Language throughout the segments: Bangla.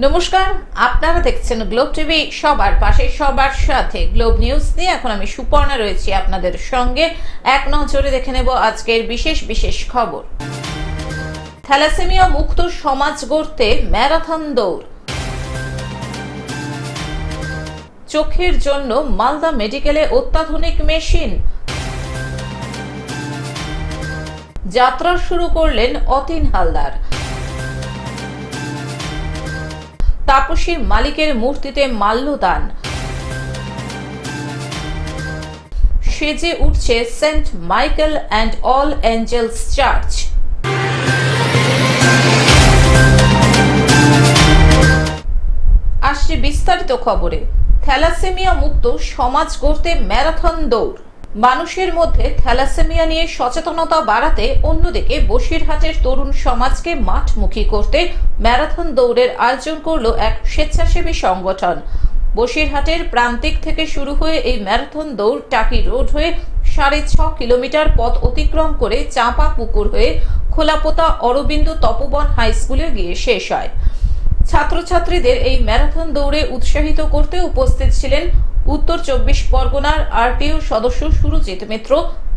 নমস্কার, আপনারা দেখছেন গ্লোব টিভি। সবার পাশে সবার সাথে গ্লোব নিউজ নিয়ে এখন আমি সুপর্ণা রয়েছি আপনাদের সঙ্গে। এক নজরে দেখে নেব আজকের বিশেষ খবর। থ্যালাসেমিয়া মুক্ত সমাজ গড়তে ম্যারাথন দৌড়। চোখের জন্য মালদা মেডিকেলে অত্যাধুনিক মেশিন। যাত্রা শুরু করলেন অতীন হালদার। তাপসী মালিকের মূর্তিতে মাল্যদান। সেজে উঠছে Saint Michael and All Angels Church. আসছে বিস্তারিত খবরে। থ্যালাসেমিয়া মুক্ত সমাজ গড়তে ম্যারাথন দৌড়। মানুষের মধ্যে থ্যালাসেমিয়া নিয়ে সচেতনতা বাড়াতে অন্যদিকে বসিরহাটের তরুণ সমাজকে মাঠমুখী করতে ম্যারাথন দৌড়ের আয়োজন করল এক স্বেচ্ছাসেবী সংগঠন। বসিরহাটের প্রান্তিক থেকে শুরু হয়ে এই ম্যারাথন দৌড় টাকি রোড হয়ে 6.5 কিলোমিটার পথ অতিক্রম করে চাঁপা পুকুর হয়ে খোলাপোতা অরবিন্দ তপোবন হাই স্কুলে গিয়ে শেষ হয়। ছাত্রছাত্রীদের এই ম্যারাথন দৌড়ে উৎসাহিত করতে উপস্থিত ছিলেন উত্তর 24 পরগনার আরটিও সদস্য সুরজিৎ মিত্র,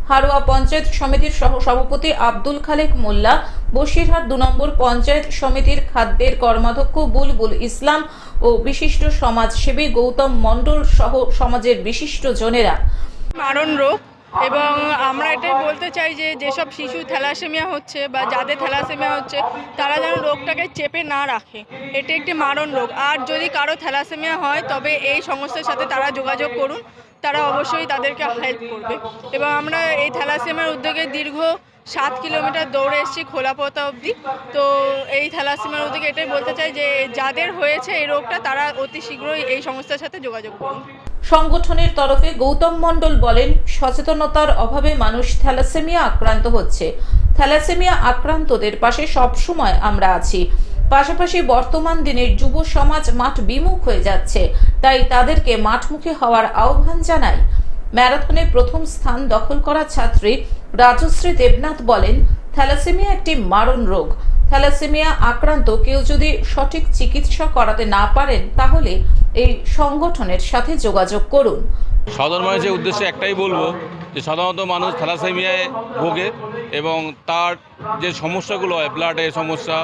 হারোয়া পঞ্চায়েত সমিতির সহ সভাপতি আব্দুল খালেক মোল্লা, বসিরহাট 2 নম্বর পঞ্চায়েত সমিতির খাদ্যের কর্মাধ্যক্ষ বুলবুল ইসলাম ও বিশিষ্ট সমাজসেবী গৌতম মণ্ডল সহ সমাজের বিশিষ্ট জনেরা। মারণ রোগ, এবং আমরা এটাই বলতে চাই যে যেসব শিশু থ্যালাসেমিয়া হচ্ছে বা যাদের থ্যালাসেমিয়া হচ্ছে তারা যেন রোগটাকে চেপে না রাখে। এটি একটি মারণ রোগ। আর যদি কারো থ্যালাসেমিয়া হয় তবে এই সংস্থার সাথে তারা যোগাযোগ করুন, তারা অবশ্যই তাদেরকে হেল্প করবে। এবং আমরা এই থ্যালাসেমিয়ার উদ্যোগে দীর্ঘ 7 কিলোমিটার দৌড়ে এসেছি খোলাপোতা অবধি। তো এই থ্যালাসেমিয়ার উদ্যোগে এটাই বলতে চাই যে যাদের হয়েছে এই রোগটা তারা অতি শীঘ্রই এই সংস্থার সাথে যোগাযোগ করুন। সংগঠনের তরফে গৌতম মণ্ডল বলেন, সচেতনতার অভাবে মানুষ থ্যালাসেমিয়া আক্রান্ত হচ্ছে। থ্যালাসেমিয়া আক্রান্তদের পাশে সবসময় আমরা আছি। পাশাপাশি বর্তমান দিনের যুব সমাজ মাঠ বিমুখ হয়ে যাচ্ছে, তাই তাদেরকে মাঠমুখী হওয়ার আহ্বান জানাই। ম্যারাথনে প্রথম স্থান দখল করা ছাত্রী রাজশ্রী দেবনাথ বলেন, থ্যালাসেমিয়া একটি মারণ রোগ। থ্যালাসেমিয়া আক্রান্ত কেউ যদি সঠিক চিকিৎসা করাতে না পারেন তাহলে এই সংগঠনের সাথে যোগাযোগ করুন। সাধারণ মানুষের উদ্দেশ্যে একটাই বলবো যে সাধারণত মানুষ থ্যালাসেমিয়ায় ভোগে এবং তার যে সমস্যাগুলো হয়, ব্লাডের সমস্যা,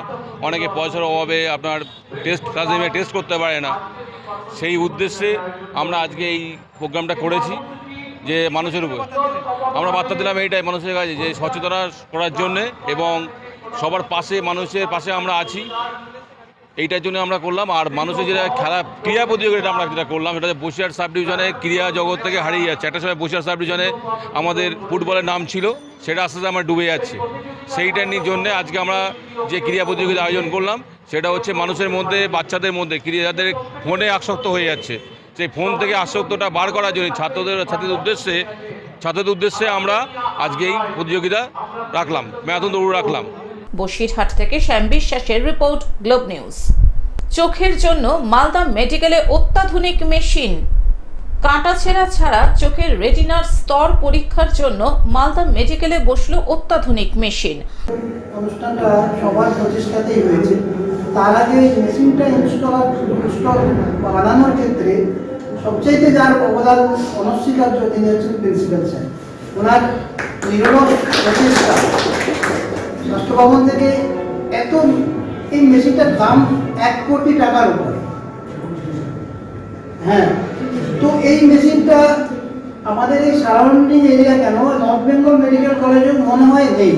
অনেকে পয়সার অভাবে আপনার থ্যালাসেমিয়া টেস্ট করতে পারে না। সেই উদ্দেশ্যে আমরা আজকে এই প্রোগ্রামটা করেছি যে মানুষের উপর আমরা বার্তা দিলাম এইটাই মানুষের কাছে যে সচেতনতা করার জন্যে এবং সবার পাশে মানুষের পাশে আমরা আছি, এইটার জন্য আমরা করলাম। আর মানুষের যেটা ক্রীড়া প্রতিযোগিতা আমরা যেটা করলাম সেটা বসিরহাট সাব ডিভিশনে ক্রীড়া জগৎ থেকে হারিয়ে যাচ্ছে। একটা সময় বসিরহাট সাব ডিভিশনে আমাদের ফুটবলের নাম ছিল, সেটা আস্তে আস্তে আমরা ডুবে যাচ্ছে। সেইটার জন্য আজকে আমরা যে ক্রীড়া প্রতিযোগিতা আয়োজন করলাম সেটা হচ্ছে মানুষের মধ্যে, বাচ্চাদের মধ্যে যাদের ফোনে আসক্ত হয়ে যাচ্ছে, সেই ফোন থেকে আসক্তটা বার করার জন্য ছাত্রদের উদ্দেশ্যে আমরা আজকে এই প্রতিযোগিতা রাখলাম, ম্যারাথন দৌড় রাখলাম। বসিরহাট থেকে শ্যাম বিশ্বাসের রিপোর্ট, গ্লোব নিউজ। চোখের জন্য মালদা মেডিকেলে অত্যাধুনিক মেশিন। কাঁটাছেঁড়া ছাড়া চোখের রেটিনার স্তর পরীক্ষার জন্য মালদা মেডিকেলে বসলো অত্যাধুনিক মেশিন। অনুষ্ঠানটা সবার প্রচেষ্টাতেই হয়েছে। তার আগে এই মেশিনটা ইনস্টল বানানোর ক্ষেত্রে সবচাইতে যার অবদান অনস্বীকার্য তিনি হচ্ছেন প্রিন্সিপাল স্যার। ওনার নিরলস প্রচেষ্টা, রাষ্ট্রভবন থেকে এই মেশিনটার দাম 1 কোটি টাকার উপরে। হ্যাঁ, তো এই মেশিনটা আমাদের এই সারাউন্ডিং এরিয়া কেন নর্থ বেঙ্গল মেডিকেল কলেজেও মনে হয় নেই।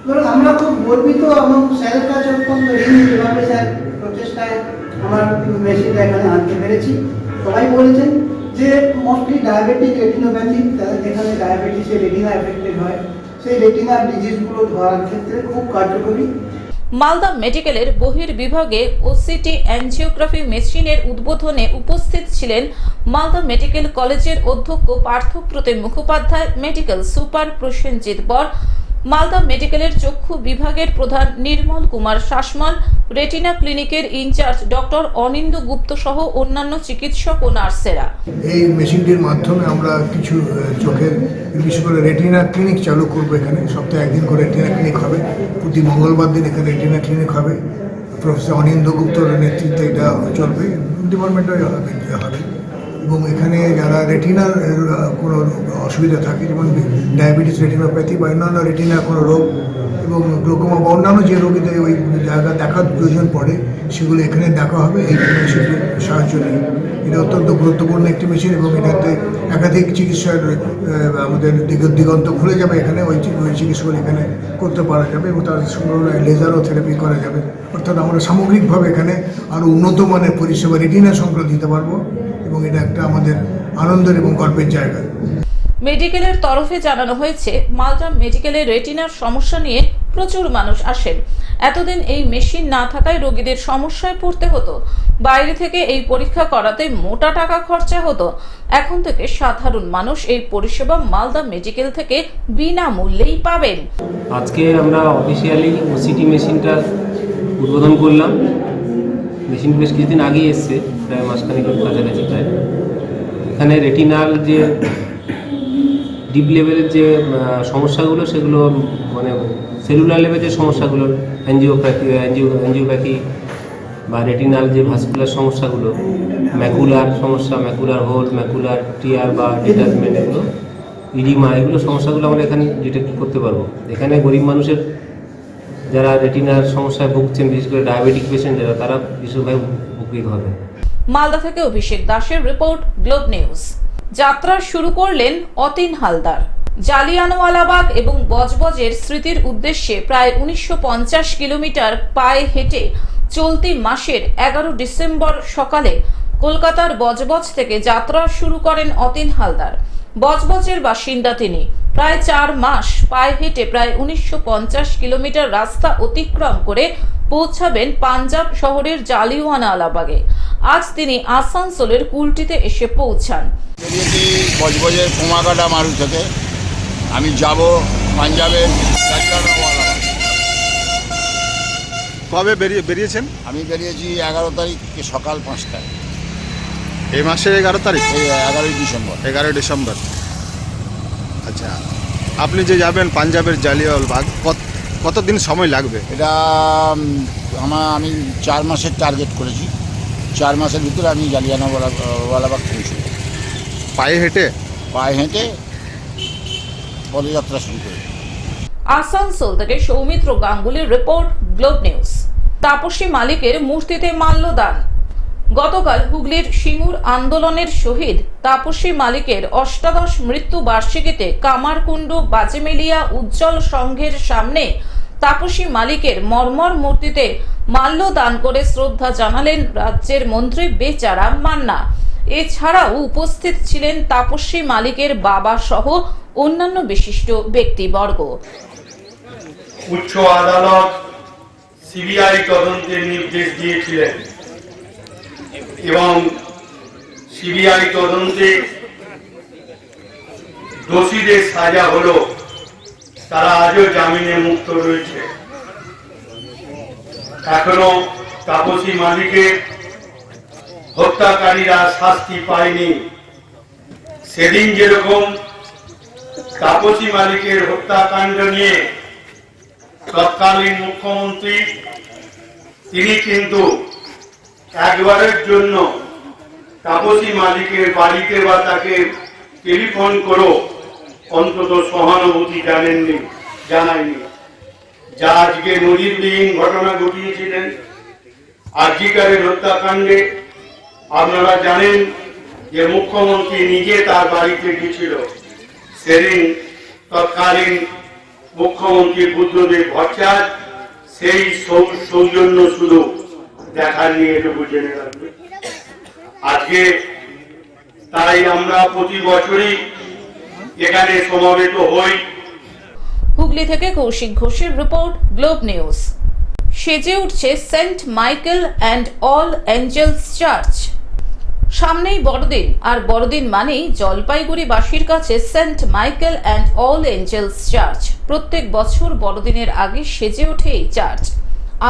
সুতরাং আমরা খুব গর্বিত এবং স্যারের কাছে অত্যন্ত ঋণী যেভাবে স্যার প্রচেষ্টায় আমার মেশিনটা এখানে আনতে পেরেছি। সবাই বলেছেন যে মোস্টলি ডায়াবেটিক রেটিনোপ্যাথি, যেখানে ডায়াবেটিসের রেটিনা এফেক্টেড হয়, সেই রেটিনার ডিজিজগুলো ধরার ক্ষেত্রে খুব কার্যকরী। মালদা মেডিকেলের বহির্বিভাগে ওসিটি অ্যাঞ্জিওগ্রাফি মেশিনের উদ্বোধনে উপস্থিত ছিলেন মালদা মেডিকেল কলেজের অধ্যক্ষ পার্থপ্রতিম মুখোপাধ্যায়, মেডিকেল সুপার প্রসেনজিৎ বর, মালদা মেডিকেলের চক্ষু বিভাগের প্রধান নির্মল কুমার শাসমল, রেটিনা ক্লিনিকের ইনচার্জ ডক্টর অনিন্দ গুপ্ত সহ অন্যান্য চিকিৎসক ও নার্সেরা। এই মেশিনটির মাধ্যমে আমরা কিছু চোখের বিশেষ করে রেটিনা ক্লিনিক চালু করবো। এখানে সপ্তাহে 1 দিন করে রেটিনা ক্লিনিক হবে, প্রতি মঙ্গলবার দিন এখানে রেটিনা ক্লিনিক হবে। প্রফেসর অনিন্দ্য গুপ্তর নেতৃত্বে এটা চলবে, ডিপার্টমেন্টও হবে। এবং এখানে যারা রেটিনার কোনো অসুবিধা থাকে, যেমন ডায়াবেটিস, রেটিনোপ্যাথি বা অন্যান্য রেটিনার কোনো রোগ এবং গ্লোকোমা বা অন্যান্য যে রোগীদের ওই জায়গা দেখার প্রয়োজন পড়ে, সেগুলো এখানে দেখা হবে এই মেশিনের সাহায্য নিয়ে। এটা অত্যন্ত গুরুত্বপূর্ণ একটি মেশিন এবং এটাতে একাধিক চিকিৎসার আমাদের দিগন্ত খুলে যাবে। এখানে ওই চিকিৎসাগুলো এখানে করতে পারা যাবে এবং তার সঙ্গে লেজারও থেরাপি করা যাবে। অর্থাৎ আমরা সামগ্রিকভাবে এখানে আরও উন্নত মানের পরিষেবা রেটিনা সংক্রান্ত দিতে পারবো এবং এটা একটা আমাদের আনন্দের এবং গর্বের জায়গা। মেডিকেলের তরফে জানানো হয়েছে, মালদা মেডিকেলে রেটিনার সমস্যা নিয়ে প্রচুর মানুষ আসেন। এতদিন এই মেশিন না থাকায় রোগীদের সমস্যায় পড়তে হতো, বাইরে থেকে এই পরীক্ষা করাতে মোটা টাকা খরচা হতো। এখন থেকে সাধারণ মানুষ এই পরিষেবা মালদা মেডিকেল থেকে বিনামূল্যেই পাবেন। আজকে আমরা অফিসিয়ালি ওসিটি মেশিনটা উদ্বোধন করলাম। মেশিন বেশ কিছুদিন আগেই এসছে, প্রায় মাসখানেকের কাছাকাছি প্রায়। এখানে রেটিনাল যে ডিপ লেভেলের যে সমস্যাগুলো, সেগুলো মানে সেলুলার লেভেলের যে সমস্যাগুলো, অ্যাঞ্জিওপ্যাথি বা রেটিনাল যে ভাস্কুলার সমস্যাগুলো, ম্যাকুলার সমস্যা, ম্যাকুলার হোল, ম্যাকুলার টিয়ার বা ডিটাচমেন্ট, এগুলো ইডিমা, এগুলো সমস্যাগুলো আমরা এখানে ডিটেক্ট করতে পারবো। এখানে গরিব মানুষের যারা রেটিনার সমস্যায় ভুগছেন, বিশেষ করে ডায়াবেটিক পেশেন্ট যারা, তারা বিশেষভাবে উপকৃত হবে। মালদা থেকে অভিষেক দাসের রিপোর্ট, গ্লোব নিউজ। যাত্রা শুরু করলেন অতীন হালদার। জালিয়ানওয়ালাবাগ এবং বজবজের স্মৃতির উদ্দেশ্যে প্রায় 1950 কিলোমিটার পায়ে হেঁটে চলতি মাসের 11 ডিসেম্বর সকালে কলকাতার বজবজ থেকে যাত্রা শুরু করেন অতীন হালদার। বজবজের বাসিন্দা তিনি। প্রায় 4 মাস পায়ে হেঁটে প্রায় 1950 কিলোমিটার রাস্তা অতিক্রম করে পৌঁছাবেন পাঞ্জাব শহরের জালিয়ানওয়ালাবাগে। আজ তিনি আসানসোলের কুলটিতে এসে পৌঁছান। বেরিয়েছি বজবজের কুমাকাটা মারু থেকে। আমি যাব পাঞ্জাবের জালিয়ানওয়ালাবাগ। কবে বেরিয়েছেন? আমি বেরিয়েছি 11 তারিখ সকাল 5টায়। এই মাসের 11 তারিখ? এই 11ই ডিসেম্বর। 11 ডিসেম্বর। আচ্ছা, আপনি যে যাবেন পাঞ্জাবের জালিয়ানওয়ালাবাগ, কতদিন সময় লাগবে? এটা আমি 4 মাসের টার্গেট করেছি। 4 মাসের ভিতরে আমি জালিয়ানওয়ালাবাগ পৌঁছব। পায়ে হেঁটে? পায়ে হেঁটে পদযাত্রা শুরু করি। আসানসোল থেকে সৌমিত্র গাঙ্গুলির রিপোর্ট, গ্লোব নিউজ। তাপসী মালিকের মূর্তিতে মাল্যদান। গতকাল হুগলির সিঙ্গুর আন্দোলনের শহীদ তাপসী মালিকের 88 মৃত্যু বার্ষিকীতে কামারকুণ্ড বাজেমেলিয়া উজ্জ্বল সংঘের সামনে তাপসী মালিকের মর্মর মূর্তিতে মাল্যদান করে শ্রদ্ধা জানালেন রাজ্যের মন্ত্রী বেচারা মান্না। এছাড়াও উপস্থিত ছিলেন তাপসী মালিকের বাবা সহ অন্যান্য বিশিষ্ট ব্যক্তিবর্গ। উচ্চ আদালত সিবিআই তদন্তের নির্দেশ দিয়েছিলেন এবং সিবিআই তদন্তে দোষীদের সাজা হলো, তারা আজও জামিনে মুক্ত রয়েছে। এখনো তাপসী মালিকের হত্যাকারীরা শাস্তি পায়নি। সেদিন যেরকম তাপসী মালিকের হত্যাকাণ্ড নিয়ে তৎকালীন মুখ্যমন্ত্রী তিনি কিন্তু একবারের জন্য তাপসী মালিকের বাড়িতে বা তাকে টেলিফোন করো অন্তত সহানুভূতি জানায়নি, যা আজকে নজিরবিহীন ঘটনা ঘটিয়েছিলেন। আরজিকরের হত্যাকাণ্ডে আপনারা জানেন যে মুখ্যমন্ত্রী নিজে তার বাড়িতে গিয়েছিল। সেদিন তৎকালীন মুখ্যমন্ত্রী বুদ্ধদেব ভট্টাচার্য সেই সৌজন্য শুধু দেখার নিয়ে এটুকু জেনে রাখবে। আজকে তাই আমরা প্রতি বছরই এখানে সমবেত হই। হুগলি থেকে কৌশিক ঘোষের রিপোর্ট, গ্লোব নিউজ। সেজে উঠছে Saint Michael and All Angels Church. সামনেই বড়দিন, আর বড়দিন মানেই জলপাইগুড়িবাসীর কাছে Saint Michael and All Angels Church. প্রত্যেক বছর বড়দিনের আগে সেজে ওঠে এই চার্চ।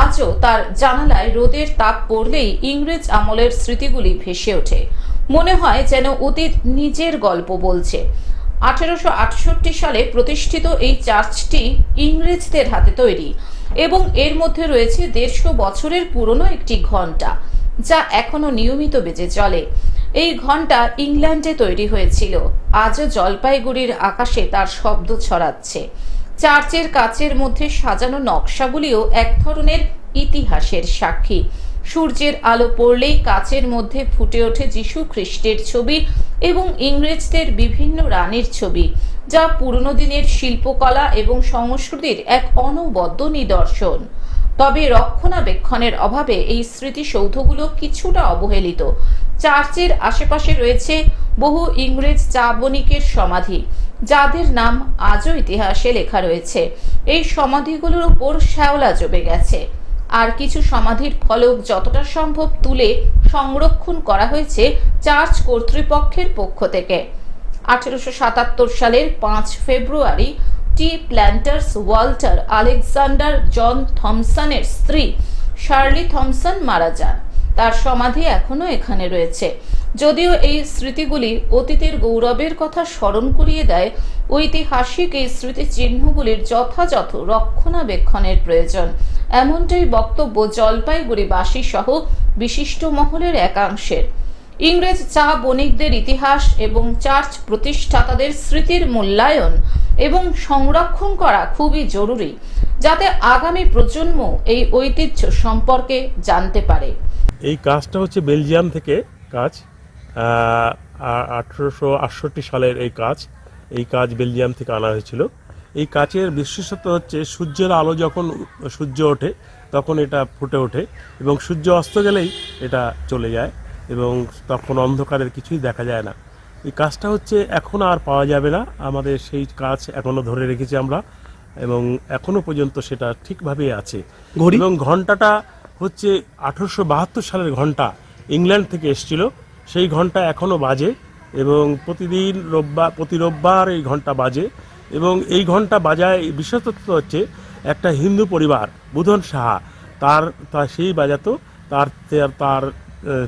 আজও তার জানালায় রোদের তাপ পড়লেই ইংরেজ আমলের স্মৃতিগুলি ভেসে ওঠে। মনে হয় যেন অতীত নিজের গল্প বলছে। 1868 সালে প্রতিষ্ঠিত এই চার্চটি ইংরেজদের হাতে তৈরি। এবং এর মধ্যে রয়েছে 150 বছরের পুরনো একটি ঘণ্টা, যা এখনো নিয়মিত বেজে চলে। এই ঘণ্টা ইংল্যান্ডে তৈরি হয়েছিল, আজও জলপাইগুড়ির আকাশে তার শব্দ ছড়াচ্ছে। চার্চের কাচের মধ্যে সাজানো নকশাগুলিও এক ধরনের ইতিহাসের সাক্ষী। সূর্যের আলো পড়লেই কাচের মধ্যে ফুটে ওঠে যীশু খ্রিস্টের ছবি এবং ইংরেজদের বিভিন্ন রানীর ছবি, যা পুরনো দিনের শিল্পকলা এবং সংস্কৃতির এক অনবদ্য নিদর্শন। তবে রক্ষণাবেক্ষণের অভাবে এই স্মৃতিসৌধগুলো কিছুটা অবহেলিত। চার্চের আশেপাশে রয়েছে বহু ইংরেজ চা বণিকের সমাধি, যাদের নাম আজও ইতিহাসে লেখা রয়েছে। এই সমাধিগুলোর উপর শ্যাওলা জমে গেছে, আর কিছু সমাধির ফলক যতটা সম্ভব তুলে সংরক্ষণ করা হয়েছে চার্চ কর্তৃপক্ষের পক্ষ থেকে। 1877 সালের 5 ফেব্রুয়ারি টি প্ল্যান্টার্স ওয়াল্টার আলেকজান্ডার জন থমসনের স্ত্রী শার্লি থমসন মারা যান। তার সমাধি এখনো এখানে রয়েছে। যদিও এই স্মৃতিগুলি অতীতের গৌরবের কথা স্মরণ করিয়ে দেয়, ঐতিহাসিক এই স্মৃতিচিহ্নগুলির যথাযথ রক্ষণাবেক্ষণের প্রয়োজন, এমনটাই বক্তব্য জলপাইগুড়িবাসী সহ বিশিষ্ট মহলের একাংশের। ইংরেজ চা বণিকদের ইতিহাস এবং চার্চ প্রতিষ্ঠাতাদের স্মৃতির মূল্যায়ন এবং সংরক্ষণ করা খুবই জরুরি, যাতে আগামী প্রজন্ম এই ঐতিহ্য সম্পর্কে জানতে পারে। এই কাজটা হচ্ছে বেলজিয়াম থেকে কাজ, 1868 সালের এই কাজ বেলজিয়াম থেকে আনা হয়েছিল। এই কাচের বিশেষত্ব হচ্ছে সূর্যের আলো যখন সূর্য ওঠে তখন এটা ফুটে ওঠে এবং সূর্য অস্ত গেলেই এটা চলে যায় এবং তখন অন্ধকারের কিছুই দেখা যায় না। এই কাজটা হচ্ছে এখন আর পাওয়া যাবে না, আমাদের সেই কাজ এখনও ধরে রেখেছি আমরা এবং এখনও পর্যন্ত সেটা ঠিকভাবেই আছে। এবং ঘণ্টাটা হচ্ছে 1872 সালের ঘণ্টা, ইংল্যান্ড থেকে এসেছিল। সেই ঘণ্টা এখনও বাজে এবং প্রতি রোববার এই ঘণ্টা বাজে এবং এই ঘণ্টা বাজায় বিশেষত্ব হচ্ছে একটা হিন্দু পরিবার, বুধন সাহা, তার সেই বাজাতো।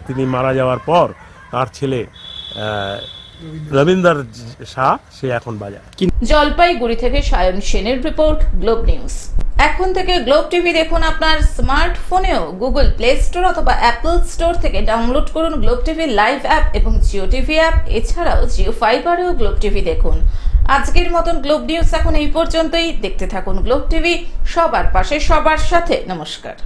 তিনি মারা যাওয়ার পর তার ছেলে রবীন্দ্র শাহ সে এখন বাজায়। জলপাইগুড়ি থেকে সায়ন সেনের রিপোর্ট, গ্লোব নিউজ। এখন থেকে গ্লোব টিভি দেখুন আপনার স্মার্টফোনেও। গুগল প্লে স্টোর অথবা অ্যাপল স্টোর থেকে ডাউনলোড করুন গ্লোব টিভি লাইভ অ্যাপ এবং জিও টিভি অ্যাপ। এছাড়াও জিও ফাইবারেও গ্লোব টিভি দেখুন। আজকের মতন গ্লোব নিউজ এখন এই পর্যন্তই। দেখতে থাকুন গ্লোব টিভি, সবার পাশে সবার সাথে। নমস্কার।